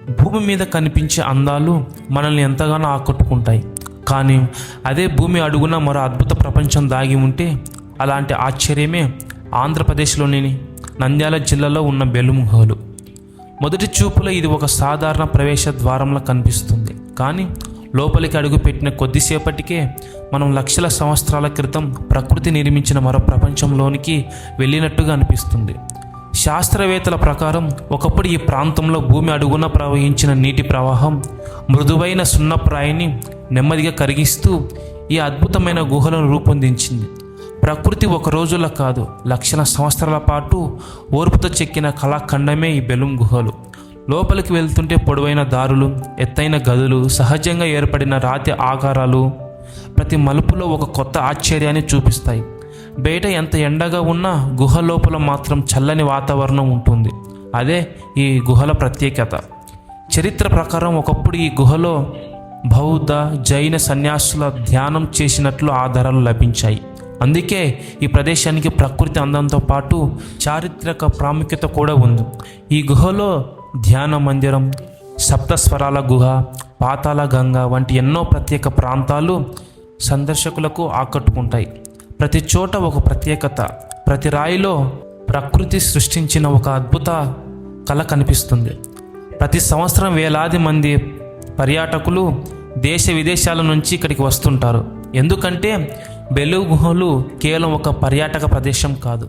భూమి మీద కనిపించే అందాలు మనల్ని ఎంతగానో ఆకట్టుకుంటాయి. కానీ అదే భూమి అడుగున మరో అద్భుత ప్రపంచం దాగి ఉంటే అలాంటి ఆశ్చర్యమే ఆంధ్రప్రదేశ్లోని నంద్యాల జిల్లాలో ఉన్న బెలూమ్ గుహలు. మొదటి చూపులో ఇది ఒక సాధారణ ప్రవేశ ద్వారంలా కనిపిస్తుంది. కానీ లోపలికి అడుగుపెట్టిన కొద్దిసేపటికే మనం లక్షల సంవత్సరాల క్రితం ప్రకృతి నిర్మించిన మరో ప్రపంచంలోనికి వెళ్ళినట్టుగా అనిపిస్తుంది. శాస్త్రవేత్తల ప్రకారం ఒకప్పుడు ఈ ప్రాంతంలో భూమి అడుగున ప్రవహించిన నీటి ప్రవాహం మృదువైన సున్నప్రాయిని నెమ్మదిగా కరిగిస్తూ ఈ అద్భుతమైన గుహలను రూపొందించింది. ప్రకృతి ఒక రోజుల కాదు, లక్షల సంవత్సరాల పాటు ఓర్పుతో చెక్కిన కళాఖండమే ఈ బెలూమ్ గుహలు. లోపలికి వెళ్తుంటే పొడవైన దారులు, ఎత్తైన గదులు, సహజంగా ఏర్పడిన రాతి ఆకారాలు ప్రతి మలుపులో ఒక కొత్త ఆశ్చర్యాన్ని చూపిస్తాయి. బయట ఎంత ఎండగా ఉన్నా గుహ లోపల మాత్రం చల్లని వాతావరణం ఉంటుంది. అదే ఈ గుహల ప్రత్యేకత. చరిత్ర ప్రకారం ఒకప్పుడు ఈ గుహలో బౌద్ధ, జైన సన్యాసుల ధ్యానం చేసినట్లు ఆధారాలు లభించాయి. అందుకే ఈ ప్రదేశానికి ప్రకృతి అందంతో పాటు చారిత్రక ప్రాముఖ్యత కూడా ఉంది. ఈ గుహలో ధ్యాన మందిరం, సప్తస్వరాల గుహ, పాతాళ గంగ వంటి ఎన్నో ప్రత్యేక ప్రాంతాలు సందర్శకులకు ఆకట్టుకుంటాయి. ప్రతి చోట ఒక ప్రత్యేకత, ప్రతి రాయిలో ప్రకృతి సృష్టించిన ఒక అద్భుత కళ కనిపిస్తుంది. ప్రతి సంవత్సరం వేలాది మంది పర్యాటకులు దేశ విదేశాల నుంచి ఇక్కడికి వస్తుంటారు. ఎందుకంటే బెలూమ్ గుహలు కేవలం ఒక పర్యాటక ప్రదేశం కాదు,